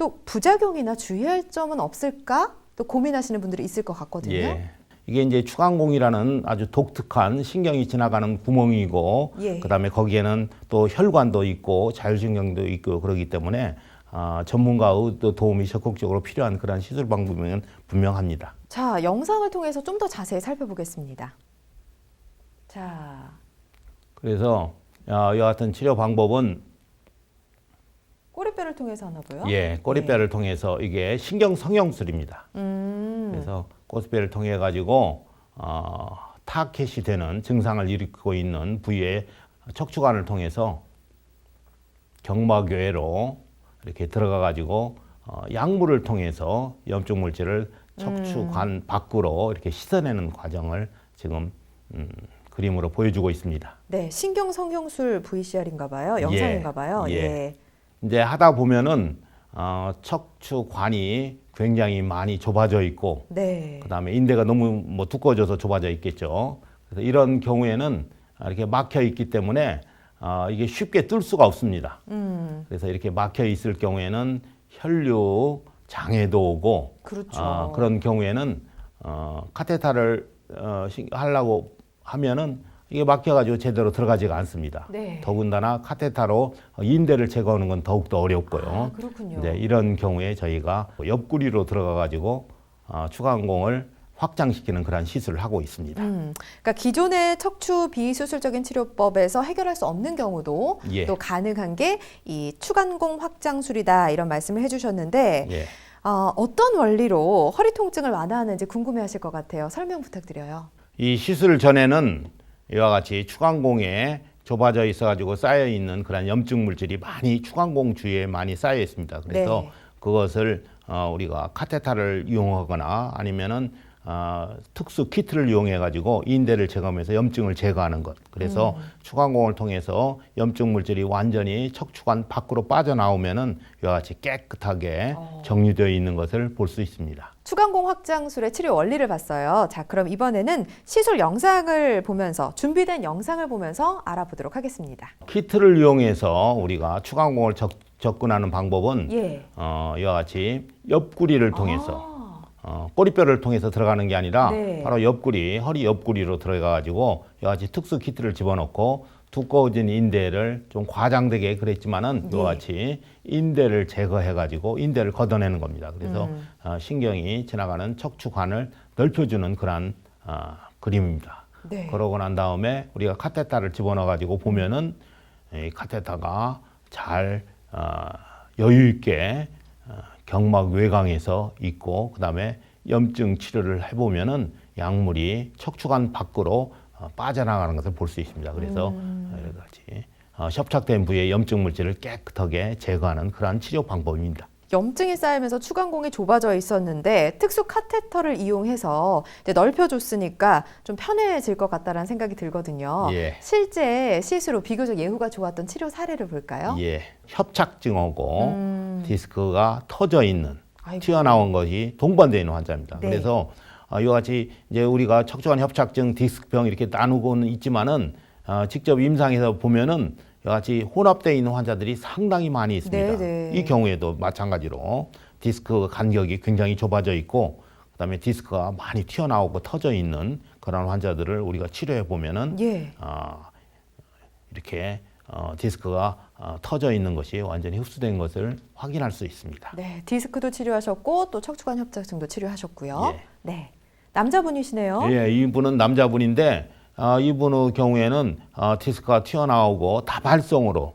또 부작용이나 주의할 점은 없을까? 또 고민하시는 분들이 있을 것 같거든요. 예. 이게 이제 추간공이라는 아주 독특한 신경이 지나가는 구멍이고, 예. 그다음에 거기에는 또 혈관도 있고 자율신경도 있고 그러기 때문에 전문가의 또 도움이 적극적으로 필요한 그런 시술 방법은 분명합니다. 자, 영상을 통해서 좀 더 자세히 살펴보겠습니다. 자, 그래서 이와 같은 치료 방법은 꼬리뼈를 통해서 하나 보요? 예, 꼬리뼈를 통해서 이게 신경 성형술입니다. 그래서 꼬리뼈를 통해 가지고 타켓이 되는 증상을 일으키고 있는 부위에 척추관을 통해서 경막외로 이렇게 들어가 가지고 약물을 통해서 염증 물질을 척추관 밖으로 이렇게 씻어내는 과정을 지금 그림으로 보여주고 있습니다. 네, 신경 성형술 VCR인가 봐요. 영상인가 봐요. 예. 예. 이제 하다 보면은 척추관이 굉장히 많이 좁아져 있고, 네. 그다음에 인대가 너무 뭐 두꺼워져서 좁아져 있겠죠. 그래서 이런 경우에는 이렇게 막혀 있기 때문에 이게 쉽게 뜰 수가 없습니다. 그래서 이렇게 막혀 있을 경우에는 혈류 장애도 오고, 그렇죠. 그런 경우에는 카테타를 하려고 하면은 이게 막혀가지고 제대로 들어가지가 않습니다. 네. 더군다나 카테타로 인대를 제거하는 건 더욱더 어렵고요. 아, 그렇군요. 이제 이런 경우에 저희가 옆구리로 들어가가지고 추간공을 확장시키는 그런 시술을 하고 있습니다. 그러니까 기존의 척추 비수술적인 치료법에서 해결할 수 없는 경우도 예. 또 가능한 게 이 추간공 확장술이다 이런 말씀을 해주셨는데 예. 어떤 원리로 허리 통증을 완화하는지 궁금해하실 것 같아요. 설명 부탁드려요. 이 시술 전에는 이와 같이 추간공에 좁아져 있어가지고 쌓여 있는 그런 염증 물질이 많이 추간공 주위에 많이 쌓여 있습니다. 그래서 네. 그것을 우리가 카테타를 이용하거나 아니면은 특수 키트를 이용해 가지고 인대를 제거하면서 염증을 제거하는 것. 그래서 추간공을 통해서 염증 물질이 완전히 척추관 밖으로 빠져나오면은 이와 같이 깨끗하게 정리되어 있는 것을 볼 수 있습니다. 추간공 확장술의 치료 원리를 봤어요. 자, 그럼 이번에는 시술 영상을 보면서 준비된 영상을 보면서 알아보도록 하겠습니다. 키트를 이용해서 우리가 추간공을 접근하는 방법은 예. 이와 같이 옆구리를 통해서 꼬리뼈를 통해서 들어가는 게 아니라 네. 바로 옆구리, 허리 옆구리로 들어가가지고 이와 같이 특수 키트를 집어넣고 두꺼워진 인대를 좀 과장되게 그랬지만은 이와 같이 인대를 제거해가지고 인대를 걷어내는 겁니다. 그래서 신경이 지나가는 척추관을 넓혀주는 그런 그림입니다. 네. 그러고 난 다음에 우리가 카테타를 집어넣어가지고 보면은 이 카테타가 잘 여유 있게 경막 외곽에서 있고, 그다음에 염증 치료를 해보면은 약물이 척추관 밖으로 빠져나가는 것을 볼 수 있습니다. 그래서 여러 가지 협착된 부위의 염증 물질을 깨끗하게 제거하는 그러한 치료 방법입니다. 염증이 쌓이면서 추간공이 좁아져 있었는데 특수 카테터를 이용해서 이제 넓혀줬으니까 좀 편해질 것 같다라는 생각이 들거든요. 예. 실제 시술 후 비교적 예후가 좋았던 치료 사례를 볼까요? 예, 협착증하고 디스크가 터져 있는 아이고. 튀어나온 것이 동반되어 있는 환자입니다. 네. 그래서 이와 같이 이제 우리가 척추관 협착증, 디스크병 이렇게 나누고는 있지만은 직접 임상에서 보면은 이와 같이 혼합되어 있는 환자들이 상당히 많이 있습니다. 네네. 이 경우에도 마찬가지로 디스크 간격이 굉장히 좁아져 있고, 그다음에 디스크가 많이 튀어나오고 터져 있는 그런 환자들을 우리가 치료해 보면은 예. 이렇게 디스크가 터져 있는 것이 완전히 흡수된 것을 확인할 수 있습니다. 네, 디스크도 치료하셨고 또 척추관 협착증도 치료하셨고요. 예. 네, 남자분이시네요. 예, 이분은 남자분인데 이분의 경우에는 디스크가 튀어나오고 다발성으로,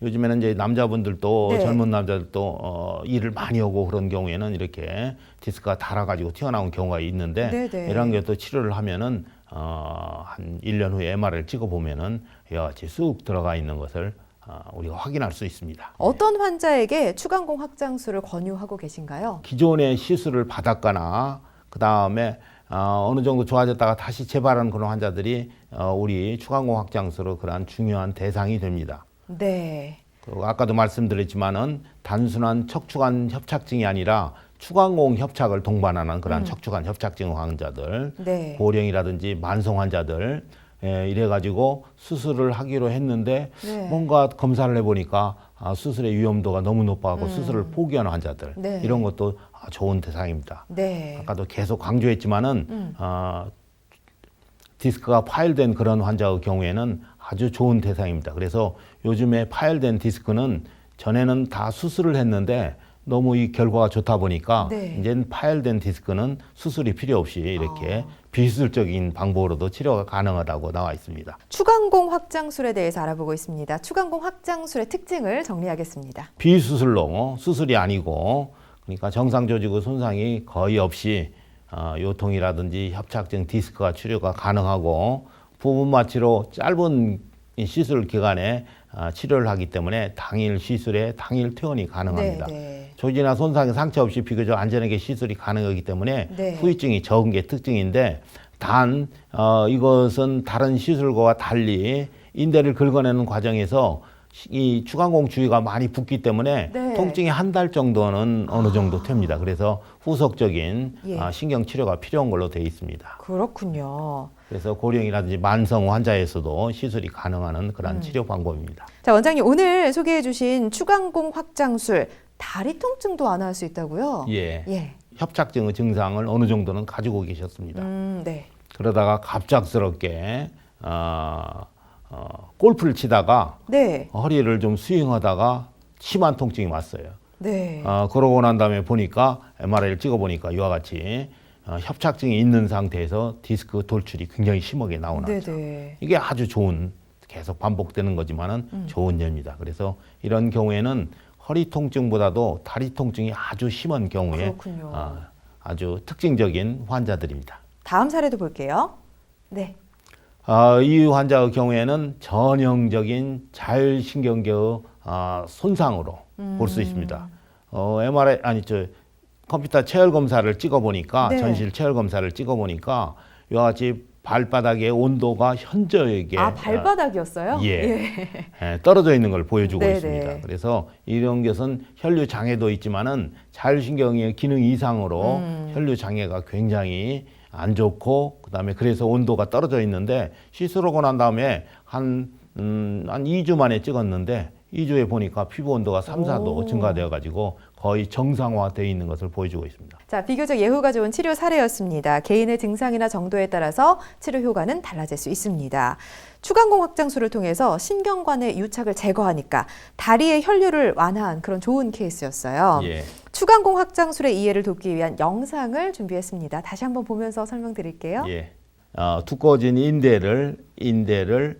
요즘에는 이제 남자분들도 네. 젊은 남자들도 일을 많이 하고 그런 경우에는 이렇게 디스크가 닳아가지고 튀어나온 경우가 있는데, 네네. 이런 것도 치료를 하면은 한 1년 후에 MR을 찍어보면은 이와 같이 쑥 들어가 있는 것을 우리가 확인할 수 있습니다. 어떤 환자에게 추간공 확장술을 권유하고 계신가요? 기존의 시술을 받았거나 그 다음에 어느 정도 좋아졌다가 다시 재발하는 그런 환자들이 우리 추간공 확장술로 그러한 중요한 대상이 됩니다. 네. 그리고 아까도 말씀드렸지만은 단순한 척추관 협착증이 아니라 추간공 협착을 동반하는 그러한 척추관 협착증 환자들, 네. 고령이라든지 만성 환자들, 이래가지고 수술을 하기로 했는데 네. 뭔가 검사를 해보니까 수술의 위험도가 너무 높아갖고 수술을 포기하는 환자들 네. 이런 것도 좋은 대상입니다. 네. 아까도 계속 강조했지만은 디스크가 파열된 그런 환자의 경우에는 아주 좋은 대상입니다. 그래서 요즘에 파열된 디스크는 전에는 다 수술을 했는데 너무 이 결과가 좋다 보니까 네. 이제는 파열된 디스크는 수술이 필요 없이 이렇게 비수술적인 방법으로도 치료가 가능하다고 나와 있습니다. 추간공 확장술에 대해서 알아보고 있습니다. 추간공 확장술의 특징을 정리하겠습니다. 비수술로 수술이 아니고 그러니까 정상 조직의 손상이 거의 없이 요통이라든지 협착증 디스크가 치료가 가능하고 부분 마취로 짧은 이 시술 기간에 치료를 하기 때문에 당일 시술에 당일 퇴원이 가능합니다. 네. 조직이나 손상에 상처 없이 비교적 안전하게 시술이 가능하기 때문에 네. 후유증이 적은 게 특징인데 단 이것은 다른 시술과 달리 인대를 긁어내는 과정에서 이 추간공 주위가 많이 붓기 때문에 네. 통증이 한 달 정도는 어느 정도 됩니다. 그래서 후속적인 예. 신경 치료가 필요한 걸로 되어 있습니다. 그렇군요. 그래서 고령이라든지 만성 환자에서도 시술이 가능한 그런 치료 방법입니다. 자, 원장님 오늘 소개해 주신 추간공 확장술 다리 통증도 완화할 수 있다고요? 예. 예. 협착증의 증상을 어느 정도는 가지고 계셨습니다. 네. 그러다가 갑작스럽게 골프를 치다가 네. 허리를 좀 스윙하다가 심한 통증이 왔어요. 네. 그러고 난 다음에 보니까 MRI를 찍어보니까 이와 같이 협착증이 있는 상태에서 디스크 돌출이 굉장히 심하게 나오는 거죠. 네. 이게 아주 좋은 계속 반복되는 거지만은 좋은 예입니다. 그래서 이런 경우에는 허리 통증보다도 다리 통증이 아주 심한 경우에 그렇군요. 아주 특징적인 환자들입니다. 다음 사례도 볼게요. 네. 이 환자의 경우에는 전형적인 자율신경계의 손상으로 볼 수 있습니다. MRI 컴퓨터 체열 검사를 찍어보니까 네. 전실 체열 검사를 찍어보니까 이와 같이 발바닥의 온도가 현저하게 발바닥이었어요? 떨어져 있는 걸 보여주고 네네. 있습니다. 그래서 이런 것은 혈류 장애도 있지만은 자율신경의 기능 이상으로 혈류 장애가 굉장히 안 좋고 그다음에 그래서 온도가 떨어져 있는데 시술하고 난 다음에 한 2주 만에 찍었는데 2주에 보니까 피부 온도가 3, 4도 증가되어 가지고 거의 정상화되어 있는 것을 보여주고 있습니다. 자, 비교적 예후가 좋은 치료 사례였습니다. 개인의 증상이나 정도에 따라서 치료 효과는 달라질 수 있습니다. 추간공 확장술을 통해서 신경관의 유착을 제거하니까 다리의 혈류를 완화한 그런 좋은 케이스였어요. 예. 추간공 확장술의 이해를 돕기 위한 영상을 준비했습니다. 다시 한번 보면서 설명드릴게요. 예. 두꺼워진 인대를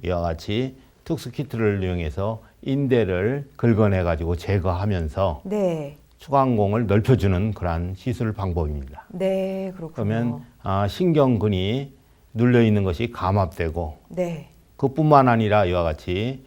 이와 같이 특수 키트를 이용해서 인대를 긁어내 가지고 제거하면서 네. 추간공을 넓혀주는 그러한 시술 방법입니다. 네, 그렇군요. 그러면 신경근이 눌려 있는 것이 감압되고 네. 그뿐만 아니라 이와 같이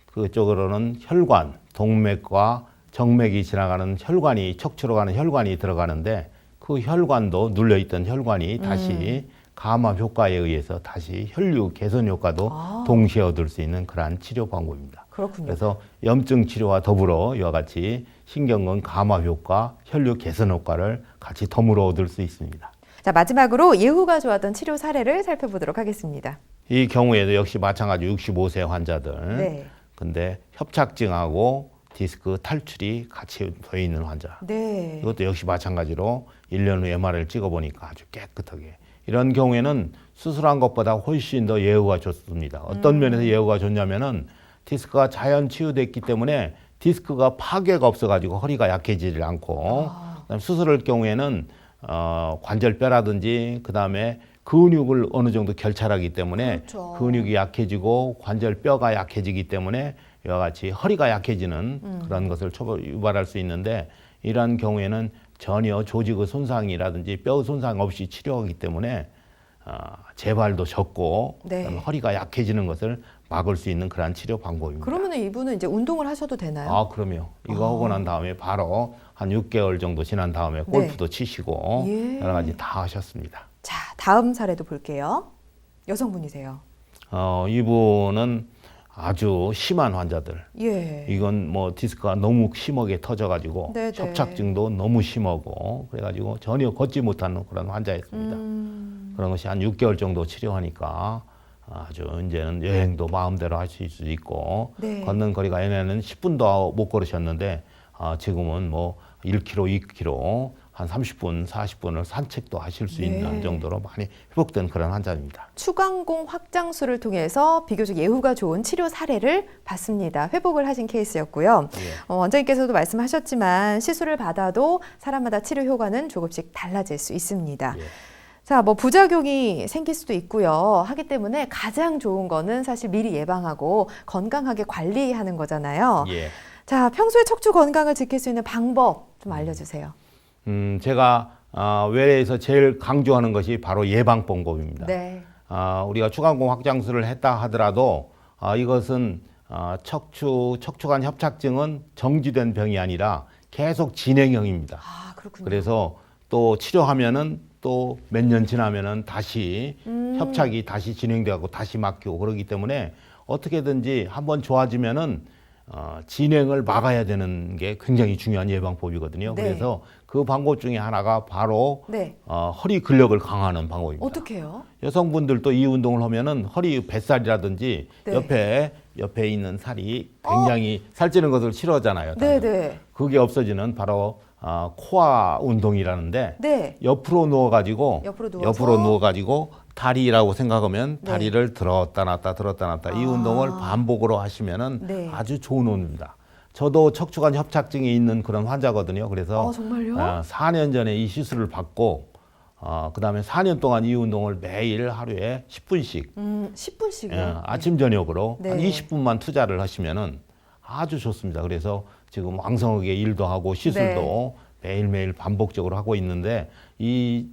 그쪽으로는 혈관, 동맥과 정맥이 지나가는 혈관이 척추로 가는 혈관이 들어가는데 그 혈관도 눌려 있던 혈관이 다시 감압 효과에 의해서 다시 혈류 개선 효과도 동시에 얻을 수 있는 그러한 치료 방법입니다. 그렇군요. 그래서 염증 치료와 더불어 이와 같이 신경근 감압 효과, 혈류 개선 효과를 같이 더불어 얻을 수 있습니다. 자, 마지막으로 예후가 좋았던 치료 사례를 살펴보도록 하겠습니다. 이 경우에도 역시 마찬가지 65세 환자들. 네. 근데 협착증하고 디스크 탈출이 같이 되어 있는 환자. 네. 이것도 역시 마찬가지로 1년 후 MRI를 찍어보니까 아주 깨끗하게. 이런 경우에는 수술한 것보다 훨씬 더 예후가 좋습니다. 어떤 면에서 예후가 좋냐면은 디스크가 자연 치유됐기 때문에 디스크가 파괴가 없어가지고 허리가 약해지지 않고 그다음에 수술할 경우에는 관절뼈라든지 그다음에 근육을 어느 정도 결찰하기 때문에 그렇죠. 근육이 약해지고 관절뼈가 약해지기 때문에 이와 같이 허리가 약해지는 그런 것을 유발할 수 있는데 이러한 경우에는 전혀 조직의 손상이라든지 뼈의 손상 없이 치료하기 때문에 재발도 적고 네. 그다음에 허리가 약해지는 것을 막을 수 있는 그러한 치료 방법입니다. 그러면 이분은 이제 운동을 하셔도 되나요? 그럼요. 이거 하고 난 다음에 바로 한 6개월 정도 지난 다음에 골프도 치시고 예. 여러 가지 다 하셨습니다. 자, 다음 사례도 볼게요. 여성분이세요. 이분은 아주 심한 환자들. 예. 이건 뭐 디스크가 너무 심하게 터져가지고 네네. 협착증도 너무 심하고 그래가지고 전혀 걷지 못하는 그런 환자였습니다. 그런 것이 한 6개월 정도 치료하니까 아주 이제는 여행도 마음대로 하실 수 있고 네. 걷는 거리가 예전에는 10분도 못 걸으셨는데 지금은 뭐 1km, 2km 한 30분, 40분을 산책도 하실 수 네. 있는 정도로 많이 회복된 그런 환자입니다. 추간공 확장술을 통해서 비교적 예후가 좋은 치료 사례를 봤습니다. 회복을 하신 케이스였고요. 예. 원장님께서도 말씀하셨지만 시술을 받아도 사람마다 치료 효과는 조금씩 달라질 수 있습니다. 예. 자, 뭐 부작용이 생길 수도 있고요. 하기 때문에 가장 좋은 거는 사실 미리 예방하고 건강하게 관리하는 거잖아요. 예. 자, 평소에 척추 건강을 지킬 수 있는 방법 좀 알려주세요. 제가 외래에서 제일 강조하는 것이 바로 예방 방법입니다. 네. 우리가 추간공 확장술을 했다 하더라도 이것은 척추관 협착증은 정지된 병이 아니라 계속 진행형입니다. 아, 그렇군요. 그래서 또 치료하면은 또 몇 년 지나면은 다시 협착이 다시 진행되고 다시 막히고 그러기 때문에 어떻게든지 한번 좋아지면은 진행을 막아야 되는 게 굉장히 중요한 예방법이거든요. 네. 그래서 그 방법 중에 하나가 바로 네. 허리 근력을 강화하는 방법입니다. 어떻게 해요? 여성분들도 이 운동을 하면은 허리 뱃살이라든지 네. 옆에 있는 살이 굉장히 살찌는 것을 싫어하잖아요. 네, 다들. 네. 그게 없어지는 바로 코아 운동이라는데 네. 옆으로 누워가지고 옆으로 누워서? 가지고 다리라고 생각하면 네. 다리를 들었다 놨다 이 운동을 반복으로 하시면은 네. 아주 좋은 운동입니다. 저도 척추관 협착증이 있는 그런 환자거든요. 그래서 정말요? 4년 전에 이 시술을 받고 그다음에 4년 동안 이 운동을 매일 하루에 10분씩 10분씩이요? 아침 저녁으로 네. 한 20분만 투자를 하시면은 아주 좋습니다. 그래서 지금 왕성하게 일도 하고 시술도 매일매일 반복적으로 하고 있는데 이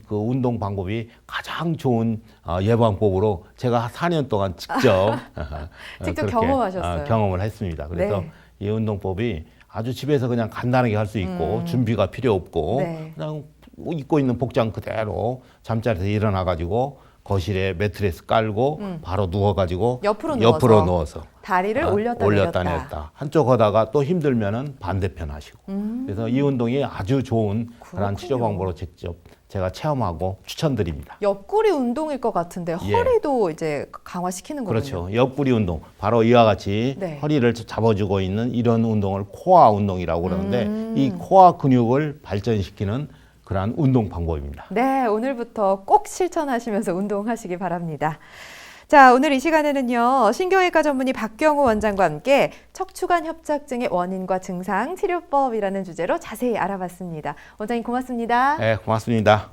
그 운동 방법이 가장 좋은 예방법으로 제가 4년 동안 직접 직접 그렇게, 경험하셨어요. 경험을 했습니다. 그래서 네. 이 운동법이 아주 집에서 그냥 간단하게 할 수 있고 준비가 필요 없고 네. 그냥 입고 있는 복장 그대로 잠자리에서 일어나 가지고 거실에 매트리스 깔고 바로 누워가지고 옆으로 누워서 다리를 올렸다 내렸다. 한쪽 하다가 또 힘들면은 반대편 하시고. 그래서 이 운동이 아주 좋은 그런 치료 방법으로 직접 제가 체험하고 추천드립니다. 옆구리 운동일 것 같은데 예. 허리도 이제 강화시키는 거군요. 그렇죠. 옆구리 운동. 바로 이와 같이 네. 허리를 잡아주고 있는 이런 운동을 코어 운동이라고 그러는데 이 코어 근육을 발전시키는 그러한 운동 방법입니다. 네, 오늘부터 꼭 실천하시면서 운동하시기 바랍니다. 자, 오늘 이 시간에는요, 신경외과 전문의 박경호 원장과 함께 척추관 협착증의 원인과 증상, 치료법이라는 주제로 자세히 알아봤습니다. 원장님 고맙습니다. 네, 고맙습니다.